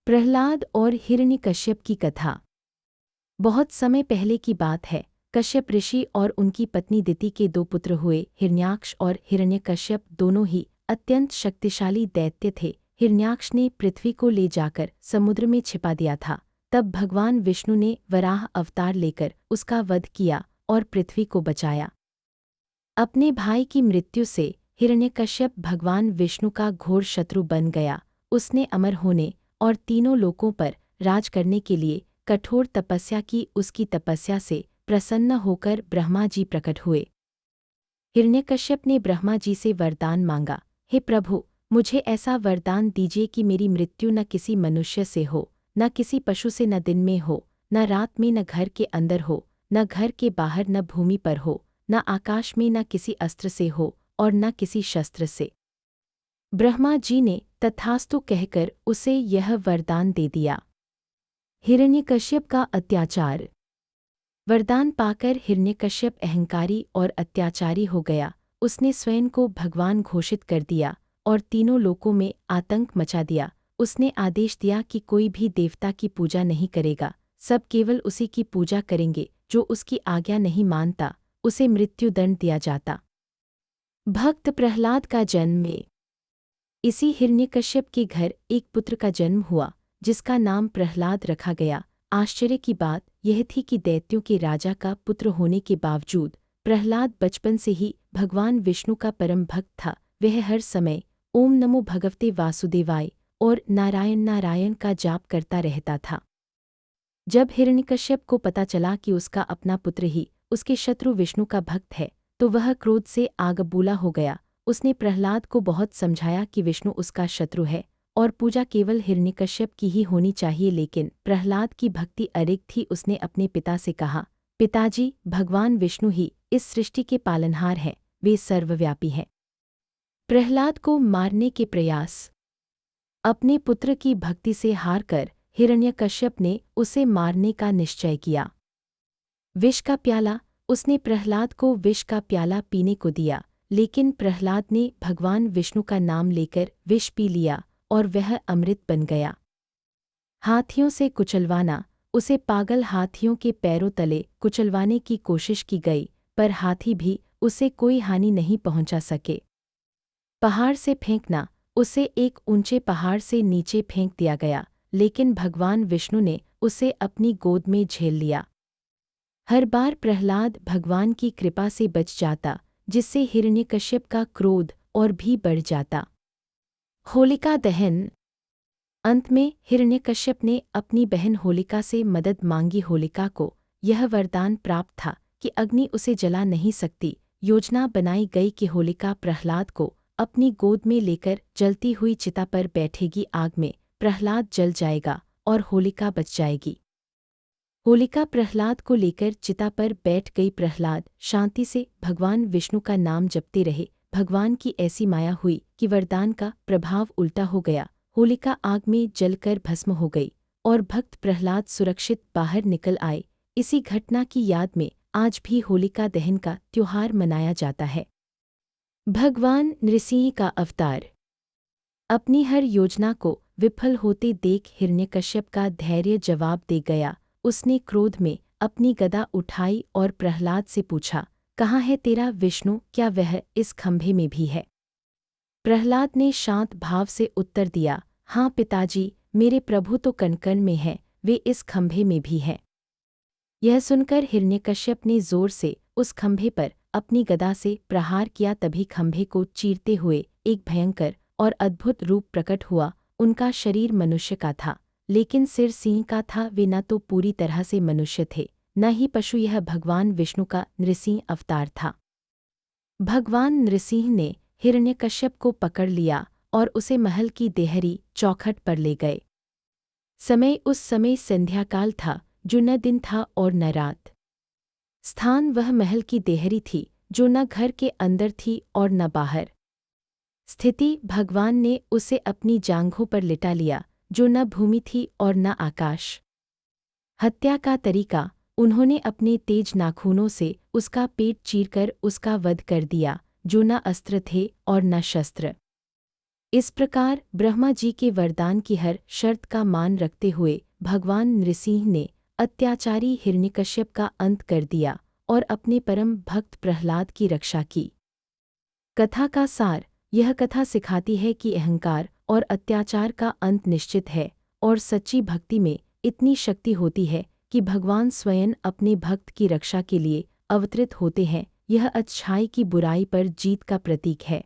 प्रहलाद और हिरण्यकश्यप की कथा। बहुत समय पहले की बात है। कश्यप ऋषि और उनकी पत्नी दिति के दो पुत्र हुए। हिरण्याक्ष और हिरण्यकश्यप दोनों ही अत्यंत शक्तिशाली दैत्य थे। हिरण्याक्ष ने पृथ्वी को ले जाकर समुद्र में छिपा दिया था। तब भगवान विष्णु ने वराह अवतार लेकर उसका वध किया और पृथ्वी को बचाया। अपने भाई की मृत्यु से हिरण्यकश्यप भगवान विष्णु का घोर शत्रु बन गया। उसने अमर होने और तीनों लोकों पर राज करने के लिए कठोर तपस्या की। उसकी तपस्या से प्रसन्न होकर ब्रह्मा जी प्रकट हुए। हिरण्यकश्यप ने ब्रह्मा जी से वरदान मांगा, हे प्रभु, मुझे ऐसा वरदान दीजिए कि मेरी मृत्यु न किसी मनुष्य से हो, न किसी पशु से, न दिन में हो, न रात में, न घर के अंदर हो, न घर के बाहर, न भूमि पर हो, न आकाश में, न किसी अस्त्र से हो और न किसी शस्त्र से। ब्रह्मा जी ने तथास्तु कहकर उसे यह वरदान दे दिया। हिरण्यकश्यप का अत्याचार। वरदान पाकर हिरण्यकश्यप अहंकारी और अत्याचारी हो गया। उसने स्वयं को भगवान घोषित कर दिया और तीनों लोकों में आतंक मचा दिया। उसने आदेश दिया कि कोई भी देवता की पूजा नहीं करेगा, सब केवल उसी की पूजा करेंगे। जो उसकी आज्ञा नहीं मानता उसे मृत्युदंड दिया जाता। भक्त प्रहलाद का जन्म। इसी हिरण्यकश्यप के घर एक पुत्र का जन्म हुआ जिसका नाम प्रहलाद रखा गया। आश्चर्य की बात यह थी कि दैत्यों के राजा का पुत्र होने के बावजूद प्रहलाद बचपन से ही भगवान विष्णु का परम भक्त था। वह हर समय ओम नमो भगवते वासुदेवाय और नारायण नारायण का जाप करता रहता था। जब हिरण्यकश्यप को पता चला कि उसका अपना पुत्र ही उसके शत्रु विष्णु का भक्त है तो वह क्रोध से आग बबूला हो गया। उसने प्रहलाद को बहुत समझाया कि विष्णु उसका शत्रु है और पूजा केवल हिरण्यकश्यप की ही होनी चाहिए, लेकिन प्रहलाद की भक्ति अडिग थी। उसने अपने पिता से कहा, पिताजी, भगवान विष्णु ही इस सृष्टि के पालनहार हैं, वे सर्वव्यापी हैं। प्रहलाद को मारने के प्रयास। अपने पुत्र की भक्ति से हारकर हिरण्यकश्यप ने उसे मारने का निश्चय किया। विष का प्याला। उसने प्रहलाद को विष का प्याला पीने को दिया, लेकिन प्रहलाद ने भगवान विष्णु का नाम लेकर विष पी लिया और वह अमृत बन गया। हाथियों से कुचलवाना। उसे पागल हाथियों के पैरों तले कुचलवाने की कोशिश की गई, पर हाथी भी उसे कोई हानि नहीं पहुंचा सके। पहाड़ से फेंकना। उसे एक ऊंचे पहाड़ से नीचे फेंक दिया गया, लेकिन भगवान विष्णु ने उसे अपनी गोद में झेल लिया। हर बार प्रहलाद भगवान की कृपा से बच जाता, जिससे हिरण्यकश्यप का क्रोध और भी बढ़ जाता। होलिका दहन। अंत में हिरण्यकश्यप ने अपनी बहन होलिका से मदद मांगी। होलिका को यह वरदान प्राप्त था कि अग्नि उसे जला नहीं सकती। योजना बनाई गई कि होलिका प्रहलाद को अपनी गोद में लेकर जलती हुई चिता पर बैठेगी। आग में प्रहलाद जल जाएगा और होलिका बच जाएगी। होलिका प्रहलाद को लेकर चिता पर बैठ गई। प्रहलाद शांति से भगवान विष्णु का नाम जपते रहे। भगवान की ऐसी माया हुई कि वरदान का प्रभाव उल्टा हो गया। होलिका आग में जलकर भस्म हो गई और भक्त प्रहलाद सुरक्षित बाहर निकल आए। इसी घटना की याद में आज भी होलिका दहन का त्योहार मनाया जाता है। भगवान नृसिंह का अवतार। अपनी हर योजना को विफल होते देख हिरण्यकश्यप का धैर्य जवाब दे गया। उसने क्रोध में अपनी गदा उठाई और प्रहलाद से पूछा, कहाँ है तेरा विष्णु? क्या वह इस खंभे में भी है? प्रहलाद ने शांत भाव से उत्तर दिया, हाँ पिताजी, मेरे प्रभु तो कण-कण में है, वे इस खंभे में भी हैं। यह सुनकर हिरण्यकश्यप ने जोर से उस खंभे पर अपनी गदा से प्रहार किया। तभी खंभे को चीरते हुए एक भयंकर और अद्भुत रूप प्रकट हुआ। उनका शरीर मनुष्य का था, लेकिन सिर सिंह का था। वे न तो पूरी तरह से मनुष्य थे, न ही पशु। यह भगवान विष्णु का नृसिंह अवतार था। भगवान नृसिंह ने हिरण्यकश्यप को पकड़ लिया और उसे महल की देहरी चौखट पर ले गए। उस समय संध्याकाल था, जो न दिन था और न रात। स्थान वह महल की देहरी थी, जो न घर के अंदर थी और न बाहर। स्थिति भगवान ने उसे अपनी जांघों पर लिटा लिया, जो न भूमि थी और न आकाश। हत्या का तरीका। उन्होंने अपने तेज नाखूनों से उसका पेट चीरकर उसका वध कर दिया, जो न अस्त्र थे और न शस्त्र। इस प्रकार ब्रह्मा जी के वरदान की हर शर्त का मान रखते हुए भगवान नृसिंह ने अत्याचारी हिरण्यकश्यप का अंत कर दिया और अपने परम भक्त प्रहलाद की रक्षा की। कथा का सार। यह कथा सिखाती है कि अहंकार और अत्याचार का अंत निश्चित है और सच्ची भक्ति में इतनी शक्ति होती है कि भगवान स्वयं अपने भक्त की रक्षा के लिए अवतरित होते हैं। यह अच्छाई की बुराई पर जीत का प्रतीक है।